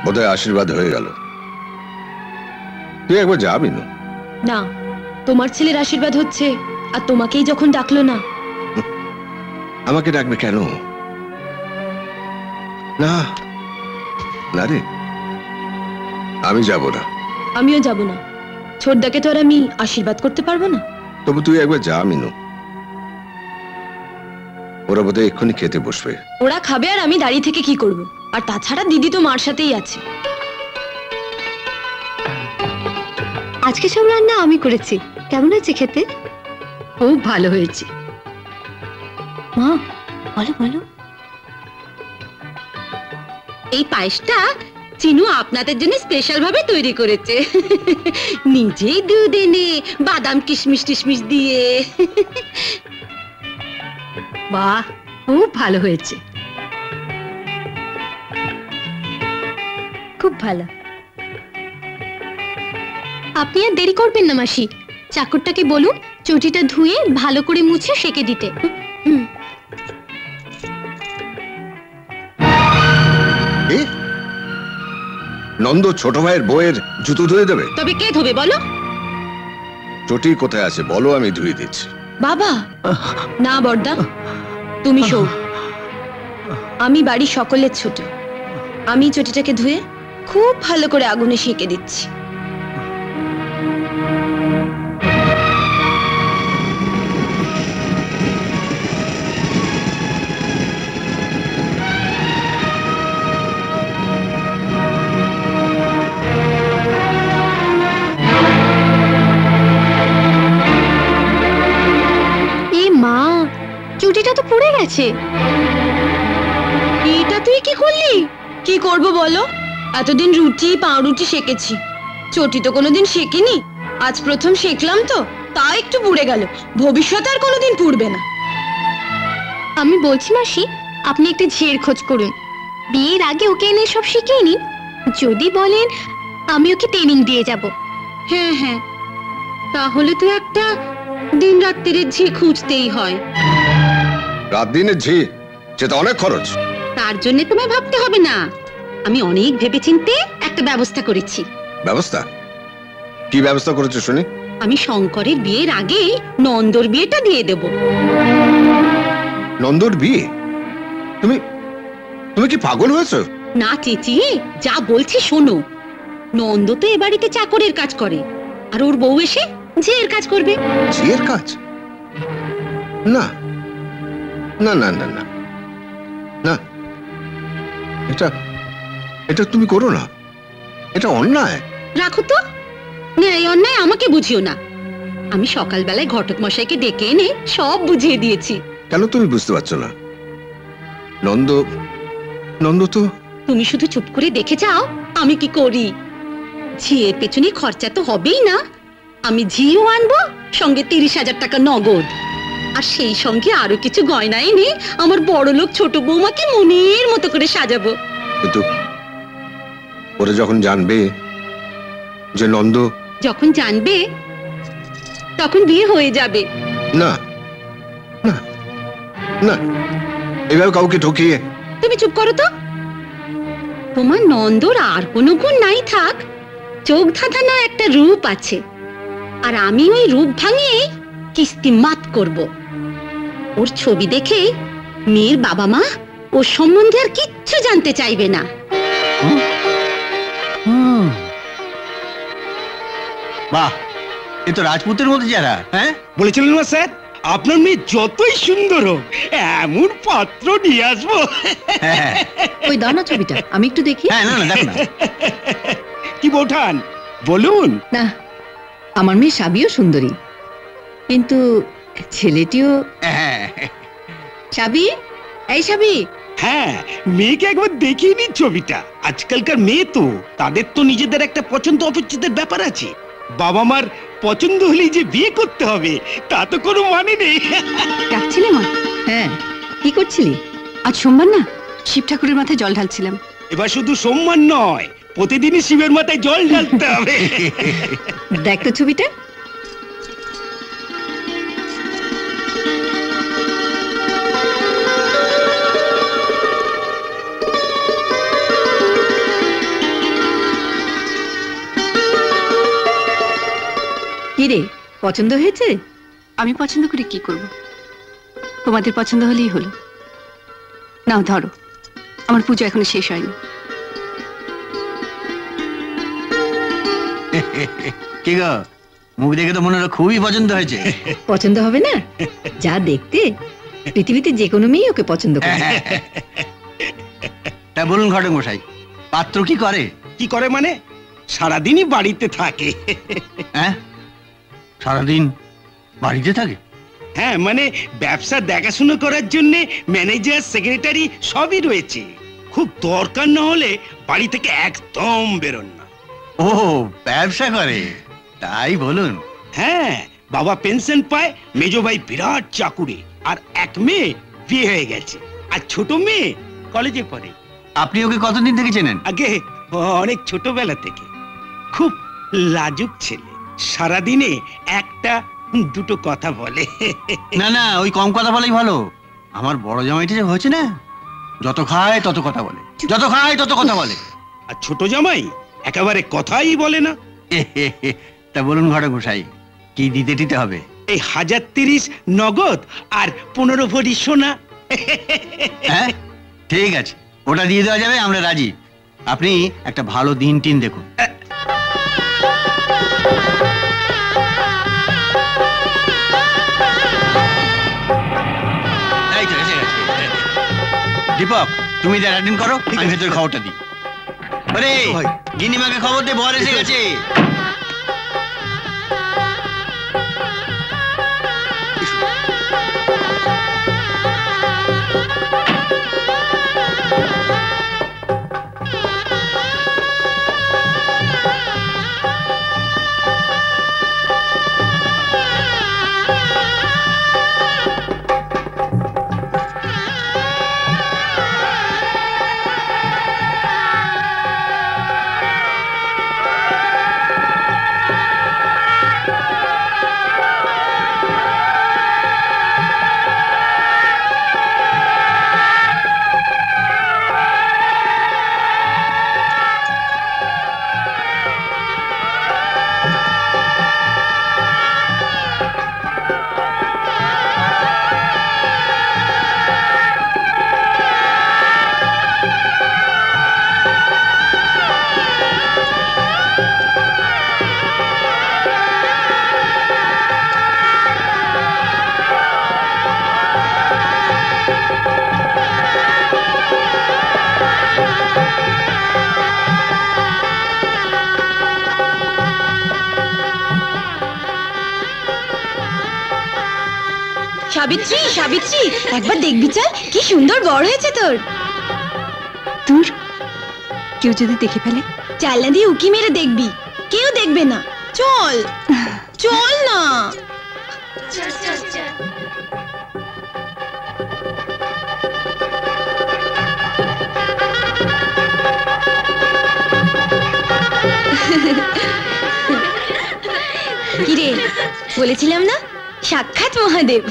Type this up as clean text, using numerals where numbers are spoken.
বোধহয় আশীর্বাদ হয়ে গেল। তুই একবার যাবি না? না, তোমার ছেলের আশীর্বাদ হচ্ছে, আর তোমাকেই যখন ডাকলো না। আমাকে ডাকবে কেন? না না রে, আমি যাব না। আমিও যাব না। ছোটদাকে তো আর আমি আশীর্বাদ করতে পারবো না। তবু তুই একবার যা মিনু। ওরা বোধহয় এক্ষুনি খেতে বসবে। ওরা খাবে আর আমি দাঁড়িয়ে থেকে কি করব? আর তাছাড়া দিদি তো মার সাথেই আছে। আজকে সব রান্না আমি করেছি। কেমন হয়েছে খেতে? খুব ভালো হয়েছে। মা বলো বলো। এই পায়েসটা চিনু আপনাদের জন্য স্পেশাল ভাবে তৈরি করেছে। নিজেই দুধ এনে বাদাম কিশমিশ টিশমিশ দিয়ে। বাহ, খুব ভালো হয়েছে। খুব ভালো। আপনি আর দেরি করবেন না মাসি, চাকরটাকে বলুন চটিটা ধুয়ে ভালো করে মুছে সেকে দিতে। নন্দ ছোট ভাইয়ের বউয়ের জুতো ধুয়ে দেবে? তবে কে ধোবে বলো? চটি কোথায় আছে বলো, আমি ধুয়ে দিচ্ছি। বাবা না বড়দা, তুমি শো। আমি বাড়ির সকলের ছোট, আমি চটিটাকে ধুয়ে খুব ভালো করে আগুনে সেকে দিচ্ছি। চটিটা তো পুড়ে গেছে। এটা তুই কি করলি? কি করব বলো, এতদিন রুটি পাউরুটি সেকেছি, চটি তো কোনোদিন সেকিনি, আজ প্রথম সেকলাম তো তা একটু পুড়ে গেল, ভবিষ্যতে আর কোনোদিন পুড়বে না। আমি বলছি মাসি, আপনি একটা ঝেড় খোঁজ করুন, বিয়ের আগে ওকে এনে সব শিখিয়ে নিন। যদি বলেন আমি ওকে ট্রেনিং দিয়ে যাব। হ্যাঁ হ্যাঁ, তাহলে তো একটা দিন রাত্রির ঝি খুঁজতেই হয়। রাত দিনের ঝি, সেটা অনেক খরচ। তার জন্য তোমায় ভাবতে হবে না, আমি অনেক ভেবেচিন্তে একটা ব্যবস্থা করেছি। ব্যবস্থা? কি ব্যবস্থা করেছো শুনি? আমি শঙ্করের বিয়ের আগেই নন্দর বিয়েটা দিয়ে দেব। নন্দর বিয়ে? তুমি তুমি কি পাগল হয়েছো? না চেঁচিয়ে যা বলছি শোনো। নন্দ তো এ বাড়িতে চাকরের কাজ করে, আর ওর বউ এসে ঝিয়ের কাজ করবে। ঝিয়ের কাজ? না না না না না না, এটা এটা তুমি করো না, এটা অন্যায়। রাখো তো, ন্যায় অন্যায় আমাকে বুঝিও না। আমি সকালবেলায় ঘটক মশাইকে ডেকে এনে সব বুঝিয়ে দিয়েছি। কেন তুমি বুঝতে পারছো না? নন্দ নন্দ তো। তুমি শুধু চুপ করে দেখে যাও আমি কি করি। ঝিয়ের পেছনে খরচা তো হবেই না, আমি ঝিও আনবো, সঙ্গে 30,000 টাকা নগদ, আর সেই সঙ্গে আরো কিছু গয়না এনে আমার বড় লোক ছোট বৌমাকে মনের মতো করে সাজাবো। কিন্তু ওরা যখন জানবে যে নন্দ। যখন জানবে তখন বিয়ে হয়ে যাবে। না না না, এভাবে কাউকে ঠকিয়ে। তুমি চুপ করো তো। তোমার নন্দর আর কোনো গুণ নাই থাক, চোখ ধাঁধানো একটা রূপ আছে, আর আমি ওই রূপ ভাঙিয়ে কিস্তি মাত করব। ওর ছবি দেখে মেয়ের বাবা মা ওর সম্বন্ধে আর কিচ্ছু জানতে চাইবে না। বাহ, এ তো রাজপুতের মতো যারা। হ্যাঁ বলেছিলেন না স্যার, আপনার মেয়ে যতই সুন্দর হোক এমন পাত্র নিয়ে আসবো। ওই দাও না ছবিটা, আমি একটু দেখি। হ্যাঁ, না না, দেখো না। কি বৌঠান বলুন না, আমার মেয়ে সাবিও সুন্দরী, কিন্তু ছেলেটিও। সাবি, এই সাবি। হ্যাঁ, মেয়েকে একবার দেখিয়ে নিন ছবিটা। আজকালকার মেয়ে তো, তাদের তো নিজেদের একটা পছন্দ অপছন্দের ব্যাপার আছে। বাবা মার পছন্দ হলেই যে বিয়ে করতে হবে তা তো কোনো মানে নেই। ডাকছিলে মা? হ্যাঁ, কি করছিলি? আজ সোমবার না, শিব ঠাকুরের মাথায় জল ঢালছিলাম। এবার শুধু সোমবার নয়, প্রতিদিনই শিবের মাথায় জল ঢালতে হবে। দেখ তো ছবিটা। রে, পছন্দ হয়েছে? আমি পছন্দ করে কি করব? তোমাদের পছন্দ হলেই হলো। নাও ধরো, আমার পুজো এখনো শেষ হয়নি। কি গো, মুখ দেখে তো মনে হলো খুবই পছন্দ হয়েছে। পছন্দ হবে না? যা দেখতে, পৃথিবীতে যে কোনো মেয়ে ওকে পছন্দ করে। তা বলুন ঘটক মশাই, পাত্র কি করে? কি করে মানে? সারাদিনই বাড়িতে থাকে। হ্যাঁ, সারাদিন বাড়িতে থাকে? হ্যাঁ, মানে ব্যবসা দেখাশোনা করার জন্য ম্যানেজার, সেক্রেটারি সবই রয়েছে। খুব দরকার না হলে বাড়ি থেকে একদম বেরোন না। ও, ব্যবসা করে, তাই বলুন। হ্যাঁ, বাবা পেনশন পায়, মেজো ভাই বিরাট চাকুরে, আর এক মেয়ে বিয়ে হয়ে গেছে, আর ছোট মেয়ে কলেজে পড়ে। আপনি ওকে কতদিন থেকে চেনেন? আগে অনেক ছোটবেলা থেকে। খুব লাজুক ছেলে, সারাদিনে একটা দুটো কথা বলে। না না, ওই কম কথা বলেই ভালো। আমার বড় জামাইটা যে হয়েছে না, যত খায় তত কথা বলে, যত খায় তত কথা বলে। আর ছোট জামাই একেবারে কথাই বলে না। তা বলুন ঘটক মশাই, কি দিতে টিতে হবে? এই 1030 নগদ আর 15 ভরি সোনা। হ্যাঁ, ঠিক আছে, ওটা দিয়ে দেওয়া যাবে, আমরা রাজি। আপনি একটা ভালো দিন টিন দেখুন। এই তো এসে গেছে। দীপক, তুমি যা অ্যাটেন্ড করো, আমি ভেতরে খবরটা দিই। আরে গিনিমাকে খবর দে, বর এসে গেছে। সাবিত্রী, সাবিত্রী, একবার দেখবি চল, কি সুন্দর বর হয়েছে তোর। দূর, কেউ যদি দেখে ফেলে? জানলা দিয়ে উকি মেরে দেখবি, কেউ দেখবে না। চল চল না। কিরে, বলেছিলাম না, সাক্ষাৎ মহাদেব।